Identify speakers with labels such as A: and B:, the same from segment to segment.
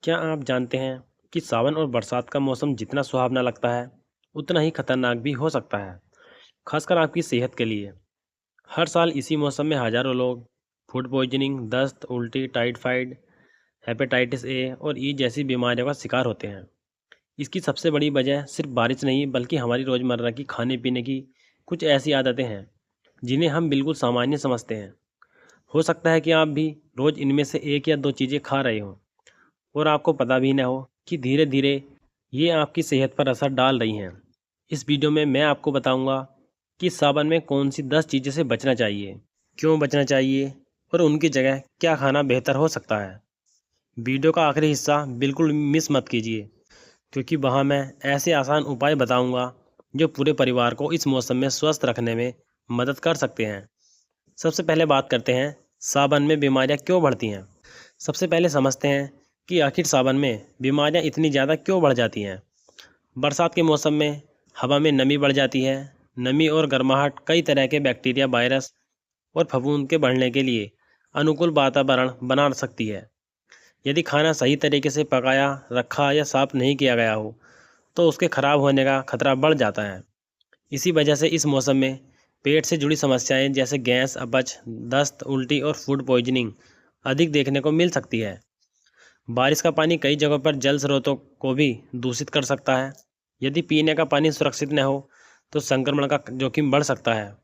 A: क्या आप जानते हैं कि सावन और बरसात का मौसम जितना सुहावना लगता है उतना ही खतरनाक भी हो सकता है, खासकर आपकी सेहत के लिए। हर साल इसी मौसम में हजारों लोग फूड पॉइजनिंग, दस्त, उल्टी, टाइफाइड, हेपेटाइटिस ए और ई जैसी बीमारियों का शिकार होते हैं। इसकी सबसे बड़ी वजह सिर्फ बारिश नहीं बल्कि हमारी रोज़मर्रा की खाने पीने की कुछ ऐसी आदतें हैं जिन्हें हम बिल्कुल सामान्य समझते हैं। हो सकता है कि आप भी रोज़ इनमें से एक या दो चीज़ें खा रहे हों और आपको पता भी ना हो कि धीरे धीरे ये आपकी सेहत पर असर डाल रही हैं। इस वीडियो में मैं आपको बताऊंगा कि सावन में कौन सी 10 चीज़ों से बचना चाहिए, क्यों बचना चाहिए और उनकी जगह क्या खाना बेहतर हो सकता है। वीडियो का आखिरी हिस्सा बिल्कुल मिस मत कीजिए, क्योंकि वहाँ मैं ऐसे आसान उपाय बताऊंगा जो पूरे परिवार को इस मौसम में स्वस्थ रखने में मदद कर सकते हैं। सबसे पहले बात करते हैं सावन में बीमारियां क्यों बढ़ती हैं। सबसे पहले समझते हैं कि आखिर सावन में बीमारियां इतनी ज़्यादा क्यों बढ़ जाती हैं। बरसात के मौसम में हवा में नमी बढ़ जाती है। नमी और गर्माहट कई तरह के बैक्टीरिया, वायरस और फफूंद के बढ़ने के लिए अनुकूल वातावरण बना सकती है। यदि खाना सही तरीके से पकाया, रखा या साफ नहीं किया गया हो तो उसके खराब होने का खतरा बढ़ जाता है। इसी वजह से इस मौसम में पेट से जुड़ी समस्याएं जैसे गैस, अपच, दस्त, उल्टी और फूड पॉइजनिंग अधिक देखने को मिल सकती है। बारिश का पानी कई जगहों पर जल स्रोतों को भी दूषित कर सकता है। यदि पीने का पानी सुरक्षित न हो तो संक्रमण का जोखिम बढ़ सकता है।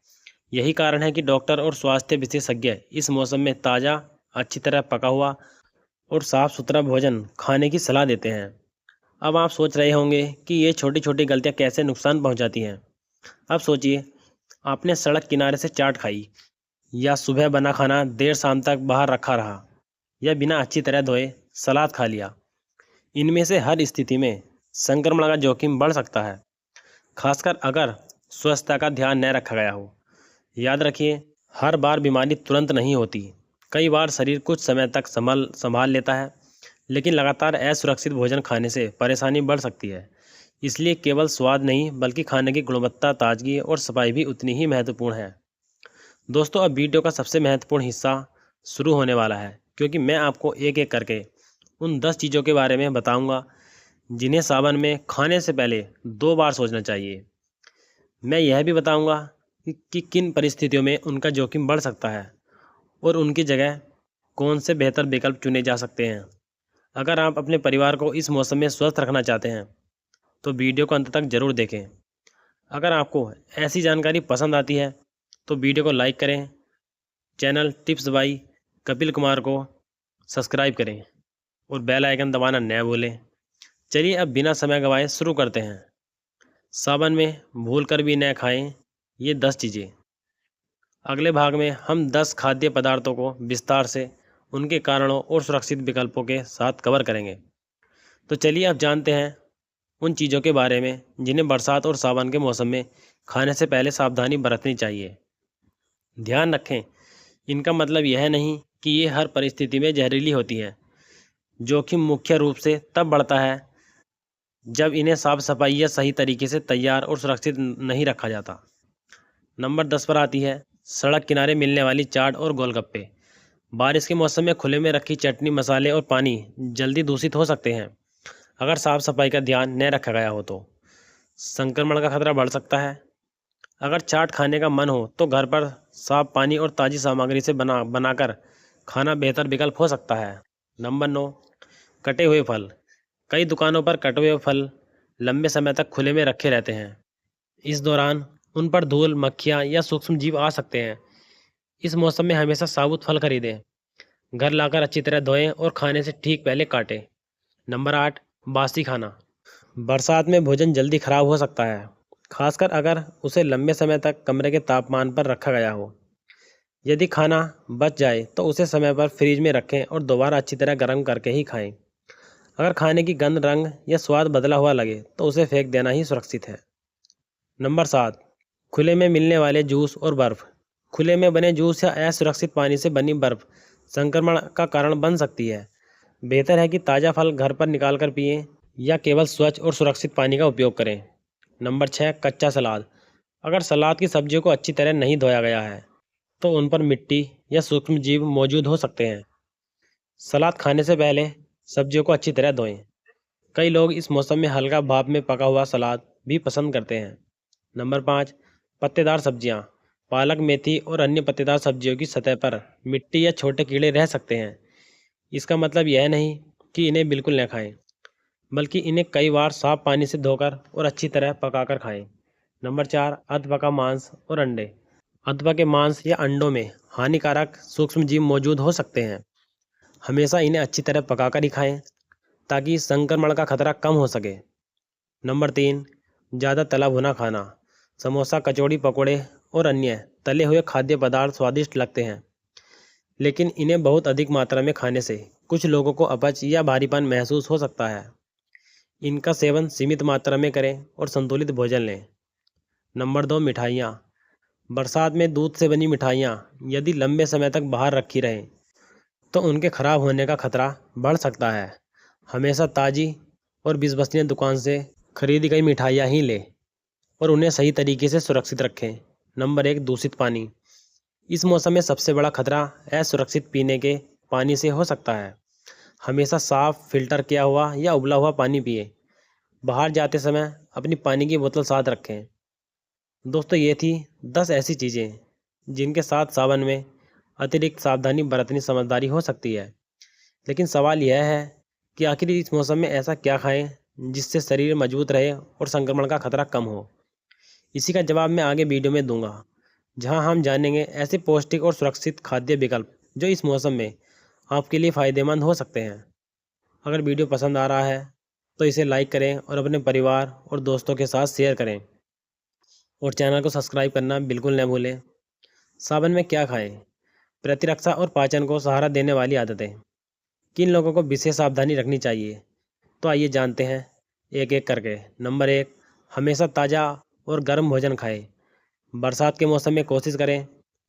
A: यही कारण है कि डॉक्टर और स्वास्थ्य विशेषज्ञ इस मौसम में ताज़ा, अच्छी तरह पका हुआ और साफ सुथरा भोजन खाने की सलाह देते हैं। अब आप सोच रहे होंगे कि ये छोटी छोटी गलतियाँ कैसे नुकसान पहुंचाती हैं। अब सोचिए, आपने सड़क किनारे से चाट खाई, या सुबह बना खाना देर शाम तक बाहर रखा रहा, या बिना अच्छी तरह धोए सलाद खा लिया। इनमें से हर स्थिति में संक्रमण का जोखिम बढ़ सकता है, खासकर अगर स्वच्छता का ध्यान न रखा गया हो। याद रखिए, हर बार बीमारी तुरंत नहीं होती। कई बार शरीर कुछ समय तक संभाल लेता है, लेकिन लगातार असुरक्षित भोजन खाने से परेशानी बढ़ सकती है। इसलिए केवल स्वाद नहीं बल्कि खाने की गुणवत्ता, ताजगी और सफाई भी उतनी ही महत्वपूर्ण है। दोस्तों, अब वीडियो का सबसे महत्वपूर्ण हिस्सा शुरू होने वाला है, क्योंकि मैं आपको एक एक करके उन 10 चीज़ों के बारे में बताऊंगा जिन्हें सावन में खाने से पहले 2 बार सोचना चाहिए। मैं यह भी बताऊंगा कि किन परिस्थितियों में उनका जोखिम बढ़ सकता है और उनकी जगह कौन से बेहतर विकल्प चुने जा सकते हैं। अगर आप अपने परिवार को इस मौसम में स्वस्थ रखना चाहते हैं तो वीडियो को अंत तक ज़रूर देखें। अगर आपको ऐसी जानकारी पसंद आती है तो वीडियो को लाइक करें, channel tips by Kapil Kumar को सब्सक्राइब करें और बेल आइकन दबाना न भूलें। चलिए अब बिना समय गंवाए शुरू करते हैं। सावन में भूल कर भी न खाएं ये 10 चीज़ें। अगले भाग में हम 10 खाद्य पदार्थों को विस्तार से उनके कारणों और सुरक्षित विकल्पों के साथ कवर करेंगे। तो चलिए अब जानते हैं उन चीज़ों के बारे में जिन्हें बरसात और सावन के मौसम में खाने से पहले सावधानी बरतनी चाहिए। ध्यान रखें, इनका मतलब यह नहीं कि ये हर परिस्थिति में जहरीली होती है। जोखिम मुख्य रूप से तब बढ़ता है जब इन्हें साफ सफाई या सही तरीके से तैयार और सुरक्षित नहीं रखा जाता। नंबर 10 पर आती है सड़क किनारे मिलने वाली चाट और गोलगप्पे। बारिश के मौसम में खुले में रखी चटनी, मसाले और पानी जल्दी दूषित हो सकते हैं। अगर साफ सफाई का ध्यान न रखा गया हो तो संक्रमण का खतरा बढ़ सकता है। अगर चाट खाने का मन हो तो घर पर साफ पानी और ताज़ी सामग्री से बनाकर खाना बेहतर विकल्प हो सकता है। नंबर 9, कटे हुए फल। कई दुकानों पर कटे हुए फल लंबे समय तक खुले में रखे रहते हैं। इस दौरान उन पर धूल, मक्खियाँ या सूक्ष्म जीव आ सकते हैं। इस मौसम में हमेशा साबुत फल खरीदें, घर लाकर अच्छी तरह धोएं और खाने से ठीक पहले काटें। नंबर 8, बासी खाना। बरसात में भोजन जल्दी खराब हो सकता है, खासकर अगर उसे लंबे समय तक कमरे के तापमान पर रखा गया हो। यदि खाना बच जाए तो उसे समय पर फ्रिज में रखें और दोबारा अच्छी तरह गर्म करके ही खाएं। अगर खाने की गंध, रंग या स्वाद बदला हुआ लगे तो उसे फेंक देना ही सुरक्षित है। नंबर 7, खुले में मिलने वाले जूस और बर्फ़। खुले में बने जूस या असुरक्षित पानी से बनी बर्फ़ संक्रमण का कारण बन सकती है। बेहतर है कि ताज़ा फल घर पर निकाल कर पिएं या केवल स्वच्छ और सुरक्षित पानी का उपयोग करें। नंबर 6, कच्चा सलाद। अगर सलाद की सब्जियों को अच्छी तरह नहीं धोया गया है तो उन पर मिट्टी या सूक्ष्म जीव मौजूद हो सकते हैं। सलाद खाने से पहले सब्जियों को अच्छी तरह धोएं। कई लोग इस मौसम में हल्का भाप में पका हुआ सलाद भी पसंद करते हैं। नंबर 5, पत्तेदार सब्जियां। पालक, मेथी और अन्य पत्तेदार सब्जियों की सतह पर मिट्टी या छोटे कीड़े रह सकते हैं। इसका मतलब यह नहीं कि इन्हें बिल्कुल न खाएं, बल्कि इन्हें कई बार साफ पानी से धोकर और अच्छी तरह पकाकर खाएं। नंबर 4, अधपका मांस और अंडे। अधपके मांस या अंडों में हानिकारक सूक्ष्म जीव मौजूद हो सकते हैं। हमेशा इन्हें अच्छी तरह पकाकर ही खाएं ताकि संक्रमण का खतरा कम हो सके। नंबर 3, ज़्यादा तला भुना खाना। समोसा, कचौड़ी, पकोड़े और अन्य तले हुए खाद्य पदार्थ स्वादिष्ट लगते हैं, लेकिन इन्हें बहुत अधिक मात्रा में खाने से कुछ लोगों को अपच या भारीपन महसूस हो सकता है। इनका सेवन सीमित मात्रा में करें और संतुलित भोजन लें। नंबर 2, मिठाइयाँ। बरसात में दूध से बनी मिठाइयाँ यदि लंबे समय तक बाहर रखी रहें तो उनके खराब होने का खतरा बढ़ सकता है। हमेशा ताज़ी और विश्वसनीय दुकान से खरीदी गई मिठाइयाँ ही लें और उन्हें सही तरीके से सुरक्षित रखें। नंबर 1, दूषित पानी। इस मौसम में सबसे बड़ा खतरा असुरक्षित पीने के पानी से हो सकता है। हमेशा साफ, फिल्टर किया हुआ या उबला हुआ पानी पिए। बाहर जाते समय अपनी पानी की बोतल साथ रखें। दोस्तों, ये थी 10 ऐसी चीज़ें जिनके साथ सावन में अतिरिक्त सावधानी बरतनी समझदारी हो सकती है। लेकिन सवाल यह है कि आखिर इस मौसम में ऐसा क्या खाएं जिससे शरीर मजबूत रहे और संक्रमण का खतरा कम हो। इसी का जवाब मैं आगे वीडियो में दूंगा, जहां हम जानेंगे ऐसे पौष्टिक और सुरक्षित खाद्य विकल्प जो इस मौसम में आपके लिए फ़ायदेमंद हो सकते हैं। अगर वीडियो पसंद आ रहा है तो इसे लाइक करें और अपने परिवार और दोस्तों के साथ शेयर करें और चैनल को सब्सक्राइब करना बिल्कुल न भूलें। सावन में क्या खाएं? प्रतिरक्षा और पाचन को सहारा देने वाली आदतें। किन लोगों को विशेष सावधानी रखनी चाहिए? तो आइए जानते हैं एक एक करके। नंबर 1, हमेशा ताज़ा और गर्म भोजन खाएं। बरसात के मौसम में कोशिश करें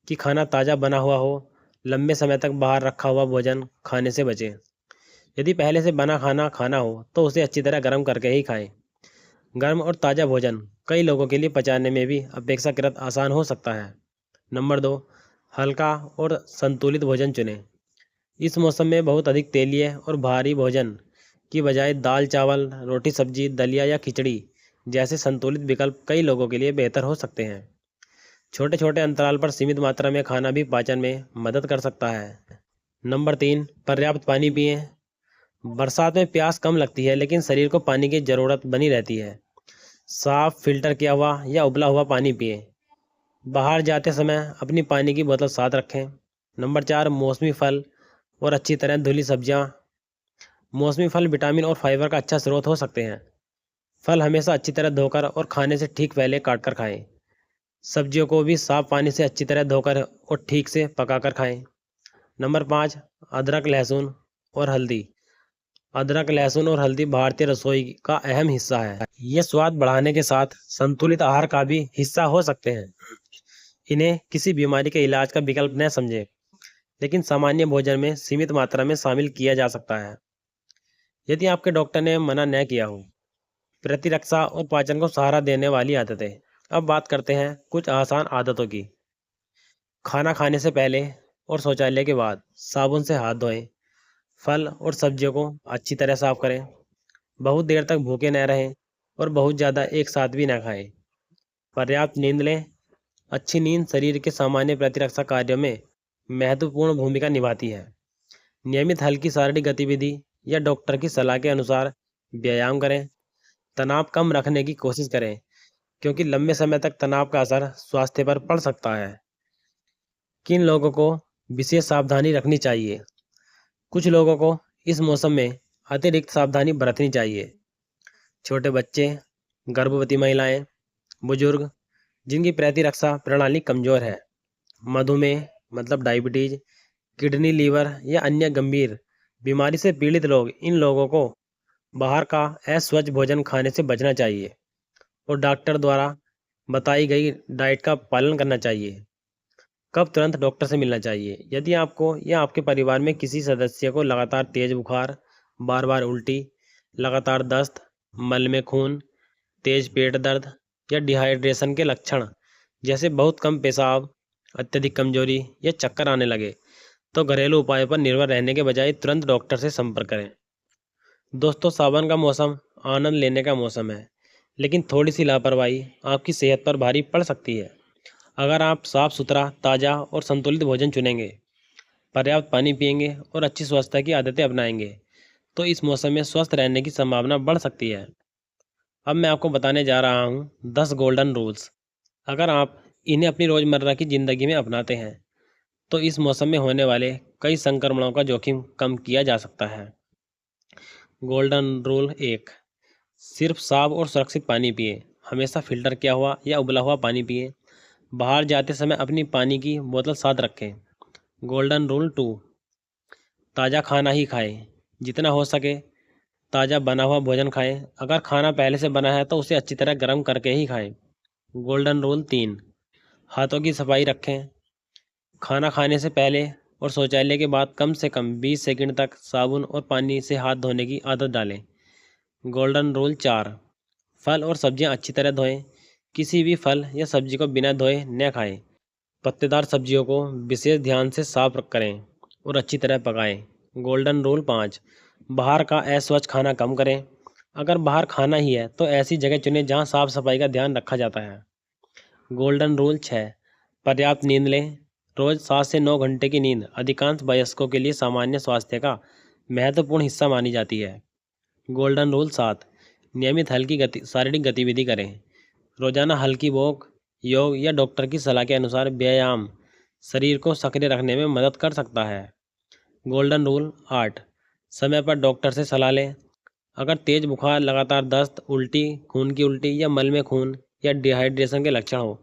A: कि खाना ताज़ा बना हुआ हो। लंबे समय तक बाहर रखा हुआ भोजन खाने से बचें। यदि पहले से बना खाना खाना हो तो उसे अच्छी तरह गर्म करके ही खाएं। गर्म और ताज़ा भोजन कई लोगों के लिए पचाने में भी अपेक्षाकृत आसान हो सकता है। नंबर 2, हल्का और संतुलित भोजन चुनें। इस मौसम में बहुत अधिक तेलीय और भारी भोजन की बजाय दाल, चावल, रोटी, सब्जी, दलिया या खिचड़ी जैसे संतुलित विकल्प कई लोगों के लिए बेहतर हो सकते हैं। छोटे छोटे अंतराल पर सीमित मात्रा में खाना भी पाचन में मदद कर सकता है। नंबर 3, पर्याप्त पानी पिएं। बरसात में प्यास कम लगती है, लेकिन शरीर को पानी की ज़रूरत बनी रहती है। साफ, फिल्टर किया हुआ या उबला हुआ पानी पिएं। बाहर जाते समय अपनी पानी की बोतल साथ रखें। नंबर 4, मौसमी फल और अच्छी तरह धुली सब्जियां। मौसमी फल विटामिन और फाइबर का अच्छा स्रोत हो सकते हैं। फल हमेशा अच्छी तरह धोकर और खाने से ठीक पहले काटकर खाएं। सब्जियों को भी साफ पानी से अच्छी तरह धोकर और ठीक से पकाकर खाएं। नंबर 5, अदरक, लहसुन और हल्दी। अदरक, लहसुन और हल्दी भारतीय रसोई का अहम हिस्सा है। ये स्वाद बढ़ाने के साथ संतुलित आहार का भी हिस्सा हो सकते हैं। इन्हें किसी बीमारी के इलाज का विकल्प न समझें, लेकिन सामान्य भोजन में सीमित मात्रा में शामिल किया जा सकता है यदि आपके डॉक्टर ने मना न किया हो। प्रतिरक्षा और पाचन को सहारा देने वाली आदतें। अब बात करते हैं कुछ आसान आदतों की। खाना खाने से पहले और शौचालय के बाद साबुन से हाथ धोएं। फल और सब्जियों को अच्छी तरह साफ करें। बहुत देर तक भूखे न रहें और बहुत ज़्यादा एक साथ भी न खाएं। पर्याप्त नींद लें। अच्छी नींद शरीर के सामान्य प्रतिरक्षा कार्यों में महत्वपूर्ण भूमिका निभाती है। नियमित हल्की शारीरिक गतिविधि या डॉक्टर की सलाह के अनुसार व्यायाम करें। तनाव कम रखने की कोशिश करें, क्योंकि लंबे समय तक तनाव का असर स्वास्थ्य पर पड़ सकता है। किन लोगों को विशेष सावधानी रखनी चाहिए? कुछ लोगों को इस मौसम में अतिरिक्त सावधानी बरतनी चाहिए। छोटे बच्चे, गर्भवती महिलाएं, बुजुर्ग जिनकी प्रतिरक्षा प्रणाली कमज़ोर है, मधुमेह मतलब डायबिटीज, किडनी, लीवर या अन्य गंभीर बीमारी से पीड़ित लोग, इन लोगों को बाहर का अस्वच्छ भोजन खाने से बचना चाहिए और डॉक्टर द्वारा बताई गई डाइट का पालन करना चाहिए। कब तुरंत डॉक्टर से मिलना चाहिए? यदि आपको या आपके परिवार में किसी सदस्य को लगातार तेज बुखार, बार बार उल्टी, लगातार दस्त, मल में खून, तेज पेट दर्द या डिहाइड्रेशन के लक्षण जैसे बहुत कम पेशाब, अत्यधिक कमजोरी या चक्कर आने लगे, तो घरेलू उपायों पर निर्भर रहने के बजाय तुरंत डॉक्टर से संपर्क करें। दोस्तों, सावन का मौसम आनंद लेने का मौसम है, लेकिन थोड़ी सी लापरवाही आपकी सेहत पर भारी पड़ सकती है। अगर आप साफ सुथरा, ताज़ा और संतुलित भोजन चुनेंगे, पर्याप्त पानी पिएंगे और अच्छी स्वच्छता की आदतें अपनाएंगे, तो इस मौसम में स्वस्थ रहने की संभावना बढ़ सकती है। अब मैं आपको बताने जा रहा हूँ 10 गोल्डन रूल्स। अगर आप इन्हें अपनी रोज़मर्रा की ज़िंदगी में अपनाते हैं, तो इस मौसम में होने वाले कई संक्रमणों का जोखिम कम किया जा सकता है। गोल्डन रूल 1, सिर्फ साफ और सुरक्षित पानी पिए। हमेशा फ़िल्टर किया हुआ या उबला हुआ पानी पिए। बाहर जाते समय अपनी पानी की बोतल साथ रखें। गोल्डन रूल 2, ताज़ा खाना ही खाएं। जितना हो सके ताज़ा बना हुआ भोजन खाएं। अगर खाना पहले से बना है तो उसे अच्छी तरह गर्म करके ही खाएं। गोल्डन रूल 3, हाथों की सफाई रखें। खाना खाने से पहले और शौचालय के बाद कम से कम 20 सेकंड तक साबुन और पानी से हाथ धोने की आदत डालें। गोल्डन रूल 4, फल और सब्जियां अच्छी तरह धोएं। किसी भी फल या सब्जी को बिना धोए न खाएं। पत्तेदार सब्जियों को विशेष ध्यान से साफ करें और अच्छी तरह पकाएं। गोल्डन रूल 5, बाहर का अस्वच्छ खाना कम करें। अगर बाहर खाना ही है तो ऐसी जगह चुनें जहां साफ सफाई का ध्यान रखा जाता है। गोल्डन रूल 6, पर्याप्त नींद लें। रोज 7 से 9 घंटे की नींद अधिकांश वयस्कों के लिए सामान्य स्वास्थ्य का महत्वपूर्ण हिस्सा मानी जाती है। गोल्डन रूल 7, नियमित हल्की शारीरिक गतिविधि करें। रोजाना हल्की वॉक, योग या डॉक्टर की सलाह के अनुसार व्यायाम शरीर को सक्रिय रखने में मदद कर सकता है। गोल्डन रूल 8, समय पर डॉक्टर से सलाह लें। अगर तेज बुखार, लगातार दस्त, उल्टी, खून की उल्टी या मल में खून या डिहाइड्रेशन के लक्षण हो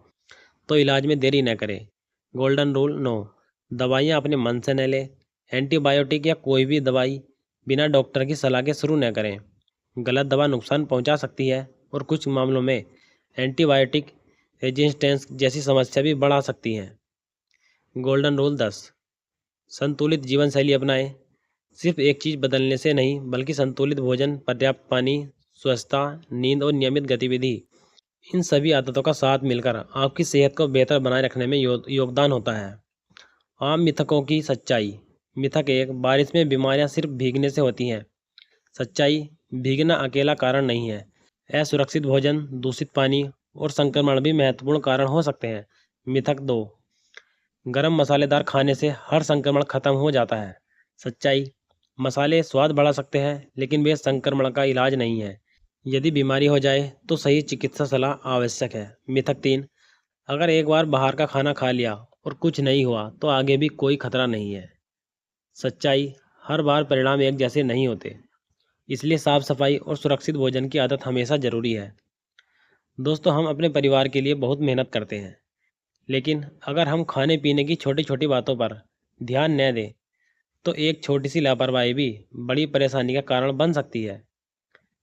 A: तो इलाज में देरी न करें। गोल्डन रूल 9, दवाइयाँ अपने मन से न लें। एंटीबायोटिक या कोई भी दवाई बिना डॉक्टर की सलाह के शुरू न करें। गलत दवा नुकसान पहुंचा सकती है और कुछ मामलों में एंटीबायोटिक रेजिस्टेंस जैसी समस्या भी बढ़ा सकती हैं। गोल्डन रूल 10, संतुलित जीवन शैली अपनाएं। सिर्फ एक चीज़ बदलने से नहीं, बल्कि संतुलित भोजन, पर्याप्त पानी, स्वच्छता, नींद और नियमित गतिविधि, इन सभी आदतों का साथ मिलकर आपकी सेहत को बेहतर बनाए रखने में योगदान होता है। आम मिथकों की सच्चाई। मिथक 1, बारिश में बीमारियां सिर्फ भीगने से होती हैं। सच्चाई, भीगना अकेला कारण नहीं है। असुरक्षित भोजन, दूषित पानी और संक्रमण भी महत्वपूर्ण कारण हो सकते हैं। मिथक 2, गरम मसालेदार खाने से हर संक्रमण खत्म हो जाता है। सच्चाई, मसाले स्वाद बढ़ा सकते हैं, लेकिन वे संक्रमण का इलाज नहीं है। यदि बीमारी हो जाए तो सही चिकित्सा सलाह आवश्यक है। मिथक 3, अगर एक बार बाहर का खाना खा लिया और कुछ नहीं हुआ तो आगे भी कोई खतरा नहीं है। सच्चाई, हर बार परिणाम एक जैसे नहीं होते, इसलिए साफ सफाई और सुरक्षित भोजन की आदत हमेशा ज़रूरी है। दोस्तों, हम अपने परिवार के लिए बहुत मेहनत करते हैं, लेकिन अगर हम खाने पीने की छोटी छोटी बातों पर ध्यान न दें तो एक छोटी सी लापरवाही भी बड़ी परेशानी का कारण बन सकती है।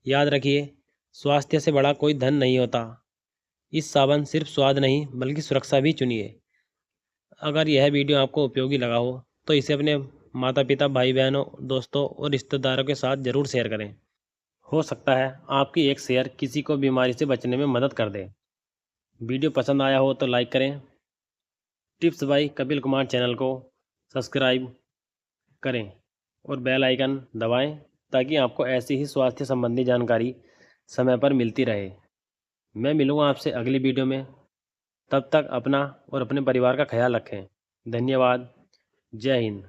A: याद रखिए, स्वास्थ्य से बड़ा कोई धन नहीं होता। इस सावन सिर्फ स्वाद नहीं बल्कि सुरक्षा भी चुनिए। अगर यह वीडियो आपको उपयोगी लगा हो तो इसे अपने माता पिता, भाई बहनों, दोस्तों और रिश्तेदारों के साथ ज़रूर शेयर करें। हो सकता है आपकी एक शेयर किसी को बीमारी से बचने में मदद कर दे। वीडियो पसंद आया हो तो लाइक करें। Tips by Kapil Kumar channel को सब्सक्राइब करें और बेल आइकन दबाएं ताकि आपको ऐसी ही स्वास्थ्य संबंधी जानकारी समय पर मिलती रहे। मैं मिलूँगा आपसे अगली वीडियो में। तब तक अपना और अपने परिवार का ख्याल रखें। धन्यवाद। जय हिंद।